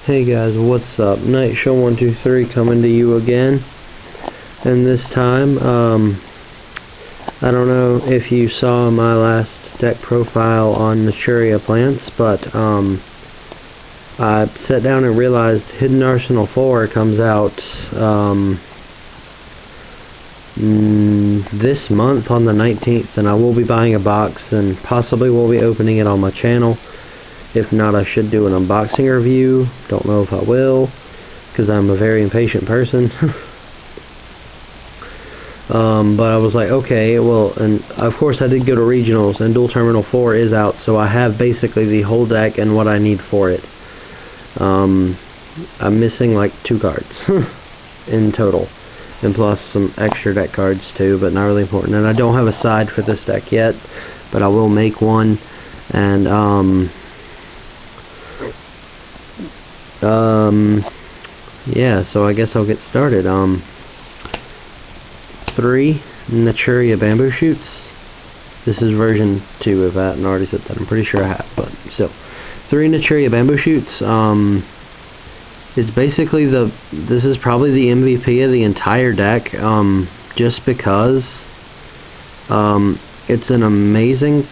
Hey guys, what's up? Night Show 123 coming to you again. And this time, I don't know if you saw my last deck profile on naturia plants, but I sat down and realized Hidden Arsenal 4 comes out this month on the 19th, and I will be buying a box and possibly will be opening it on my channel. If not, I should do an unboxing review. Don't know if I will, because I'm a very impatient person. But I was like, okay, well, and of course I did go to regionals, and Duel Terminal 4 is out, so I have basically the whole deck and what I need for it. I'm missing like 2 cards in total, and plus some extra deck cards too, but not really important. And I don't have a side for this deck yet, but I will make one. And yeah, so I guess I'll get started. 3 naturia bamboo shoots. This is version 2 if I hadn't already said that. I'm pretty sure I have, but still. 3 naturia bamboo shoots. It's basically this is probably the MVP of the entire deck, just because it's an amazing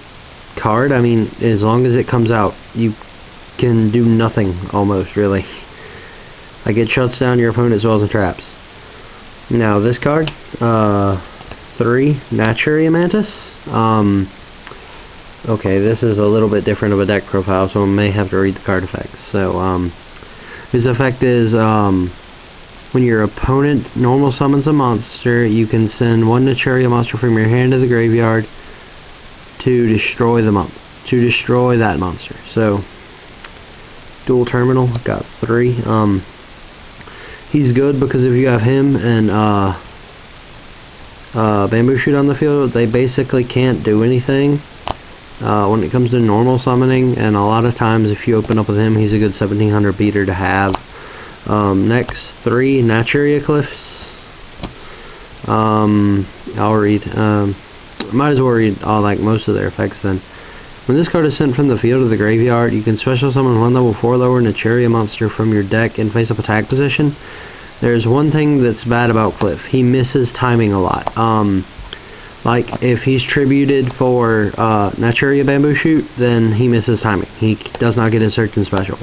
card. I mean, as long as it comes out, you can do nothing almost, really. Like, it shuts down your opponent's spells and traps. Now this card, 3 Naturia Mantis. Okay, this is a little bit different of a deck profile, so I may have to read the card effects. So his effect is when your opponent normal summons a monster, you can send 1 Naturia monster from your hand to the graveyard to destroy that monster. So Duel Terminal got 3. He's good because if you have him and Bamboo Shoot on the field, they basically can't do anything when it comes to normal summoning, and a lot of times if you open up with him, he's a good 1700 beater to have. Next, 3 Naturia Cliffs. I'll read. Might as well read like most of their effects then. When this card is sent from the field to the graveyard, you can special summon 1 level 4 lower Naturia monster from your deck in face-up attack position. There's one thing that's bad about Cliff. He misses timing a lot. Like, if he's tributed for Naturia Bamboo Shoot, then he misses timing. He does not get his search and special.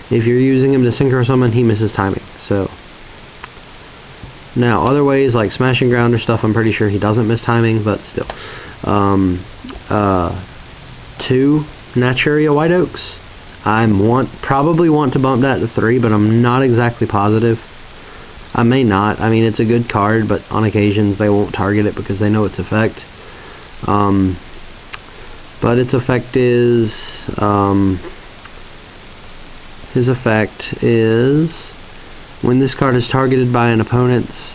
If you're using him to synchro summon, he misses timing. So now, other ways like Smash and Ground or stuff, I'm pretty sure he doesn't miss timing, but still. 2 Naturia White Oaks. Probably want to bump that to 3, but I'm not exactly positive. I may not. I mean, it's a good card, but on occasions they won't target it because they know its effect. But its effect is his effect is when this card is targeted by an opponent's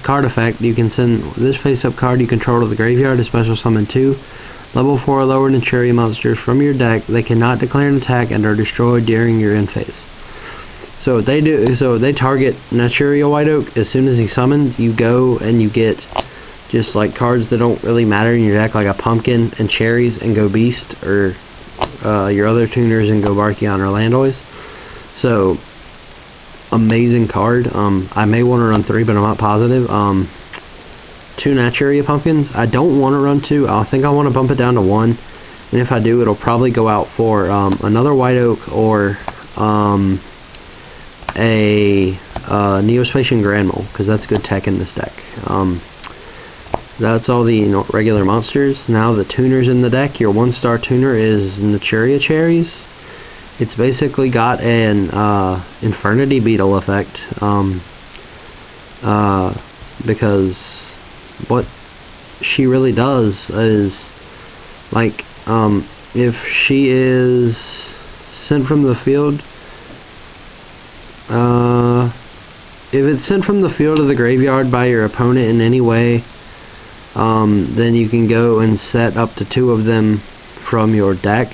card effect, you can send this face-up card you control to the graveyard to special summon 2 level 4 lower Naturia monsters from your deck. They cannot declare an attack and are destroyed during your end phase. So they target Naturia White Oak. As soon as he summons, you go and you get just like cards that don't really matter in your deck, like a Pumpkin and Cherries, and go Beast, or your other tuners and go Barkion or Landoys. So amazing card. I may want to run 3, but I'm not positive. 2 Naturia Pumpkins. I don't want to run 2. I think I want to bump it down to 1. And if I do, it'll probably go out for another White Oak or a Neospacian Grand Mole, because that's good tech in this deck. That's all the regular monsters. Now the tuners in the deck. Your 1-star tuner is Naturia Cherries. It's basically got an Infernity Beetle effect, because what she really does is, like, if she is sent from the field, if it's sent from the field to the graveyard by your opponent in any way, then you can go and set up to 2 of them from your deck.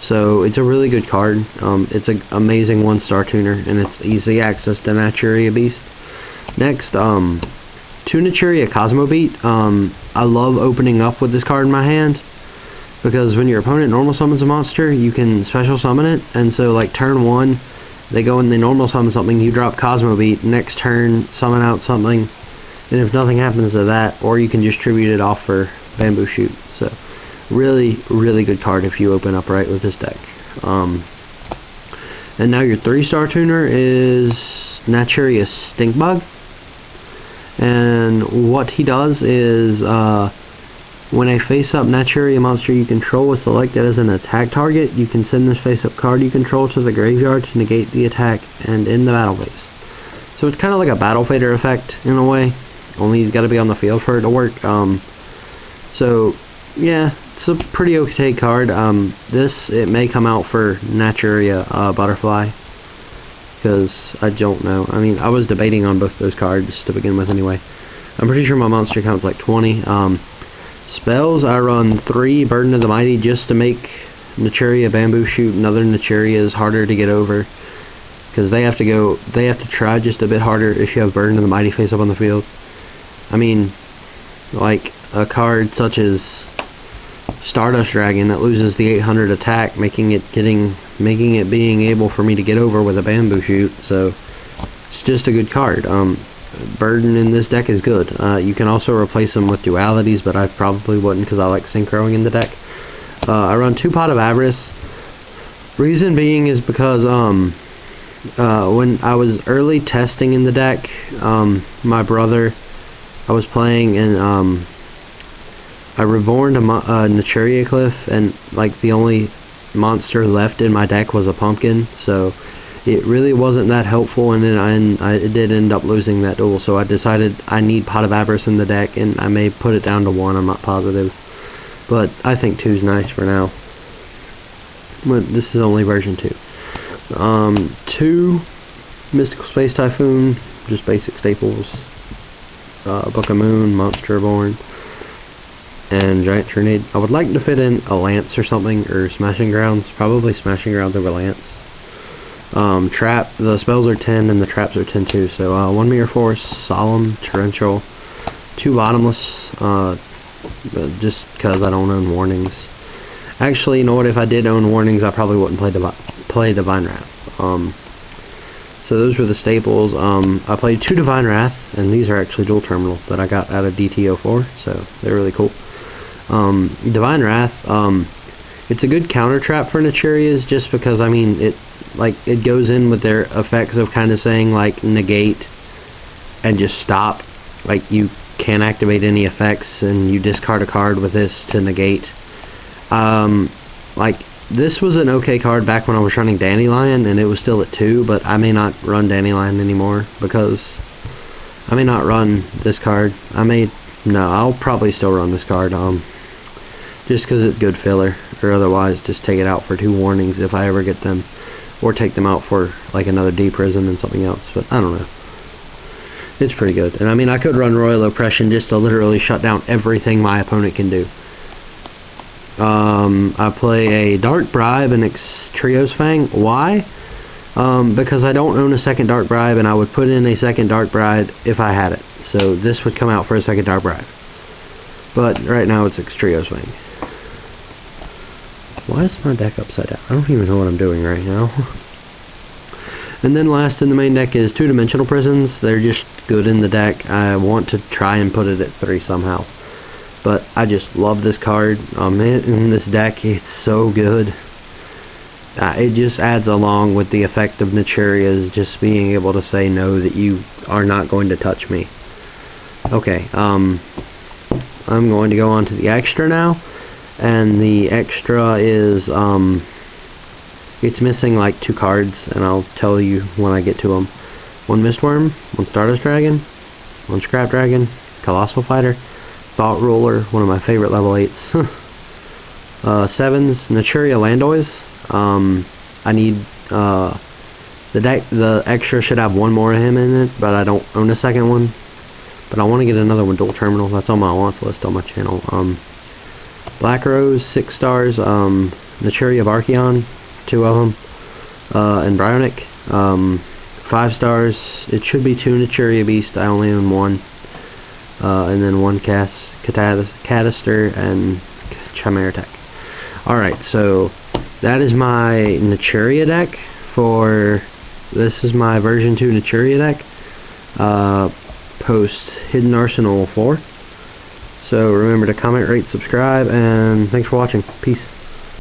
So it's a really good card. It's an amazing 1-star tuner, and it's easy access to Naturia Beast. Next, 2 Naturia Cosmo Beat. I love opening up with this card in my hand. because when your opponent normal summons a monster, you can special summon it, and so like turn 1, they go and they normal summon something, you drop Cosmo Beat, next turn summon out something, and if nothing happens to that, or you can just tribute it off for Bamboo Shoot. So really good card if you open up right with this deck. And now your 3-star tuner is Naturia Stinkbug, and what he does is when a face-up Naturia monster you control is selected as an attack target, you can send this face-up card you control to the graveyard to negate the attack and end the battle phase. So it's kind of like a Battle Fader effect in a way, only he's got to be on the field for it to work. So yeah, it's a pretty okay card. It may come out for Naturia Butterfly, because I don't know. I mean, I was debating on both those cards to begin with anyway. I'm pretty sure my monster count's like 20. Spells, I run 3 Burden of the Mighty just to make Naturia Bamboo Shoot and other Naturias harder to get over, because they have to try just a bit harder if you have Burden of the Mighty face up on the field. I mean, like a card such as Stardust Dragon that loses the 800 attack, making it being able for me to get over with a Bamboo Shoot. So it's just a good card. Burden in this deck is good. You can also replace them with dualities, but I probably wouldn't because I like synchroing in the deck. I run 2 Pot of Avarice. Reason being is because when I was early testing in the deck, my brother, I was playing and I reborned a Naturia Cliff, and like the only monster left in my deck was a pumpkin, so it really wasn't that helpful, and then I did end up losing that duel, so I decided I need Pot of Avarice in the deck, and I may put it down to 1, I'm not positive, but I think 2 is nice for now. But this is only version 2. 2 Mystical Space Typhoon, just basic staples. Book of Moon, Monster Reborn, and Giant Tornado. I would like to fit in a Lance or something, or Smashing Grounds, probably Smashing Grounds over Lance. Trap, the spells are 10 and the traps are 10 too, so 1 Mirror Force, Solemn, Torrential, 2 Bottomless, just because I don't own Warnings. Actually, you know what, if I did own Warnings, I probably wouldn't play Divine Wrath. So those were the staples. I played 2 Divine Wrath, and these are actually dual terminal that I got out of DT04, so they're really cool. Divine Wrath, it's a good counter trap for Naturias, just because, I mean, it goes in with their effects of kind of saying like negate and just stop. Like you can't activate any effects, and you discard a card with this to negate. Like this was an okay card back when I was running Dandelion, and it was still at 2, but I may not run Dandelion anymore because I may not run this card. I'll probably still run this card, just because it's good filler, or otherwise just take it out for 2 warnings if I ever get them, or take them out for like another D-Prism and something else, but I don't know. It's pretty good. And I mean, I could run Royal Oppression just to literally shut down everything my opponent can do. I play a Dark Bribe and Trios Fang. Why? Because I don't own a second Dark Bribe, and I would put in a second Dark Bribe if I had it. So this would come out for a second Dark Bribe. But right now it's Trios Fang. Why is my deck upside down? I don't even know what I'm doing right now. And then last in the main deck is 2-Dimensional Prisons. They're just good in the deck. I want to try and put it at 3 somehow. But I just love this card. In this deck, it's so good. It just adds along with the effect of Naturia's just being able to say no, that you are not going to touch me. Okay, I'm going to go on to the extra now. And the extra is, it's missing like 2 cards, and I'll tell you when I get to them. 1 Mistworm, 1 Stardust Dragon, 1 Scrap Dragon, Colossal Fighter, Thought Ruler, one of my favorite level 8s. 7s, Naturia Landois. I need, the extra should have 1 more of him in it, but I don't own a second one. But I want to get another one dual terminal. That's on my wants list on my channel. Black Rose, 6 stars. Naturia Barkion, 2 of them. And Bryonic, 5 stars. It should be 2 Naturia Beast. I only own 1. And then 1 Cataster and Chimera Tech. Alright, so that is my Naturia deck this is my version 2 Naturia deck post Hidden Arsenal 4. So remember to comment, rate, subscribe, and thanks for watching. Peace.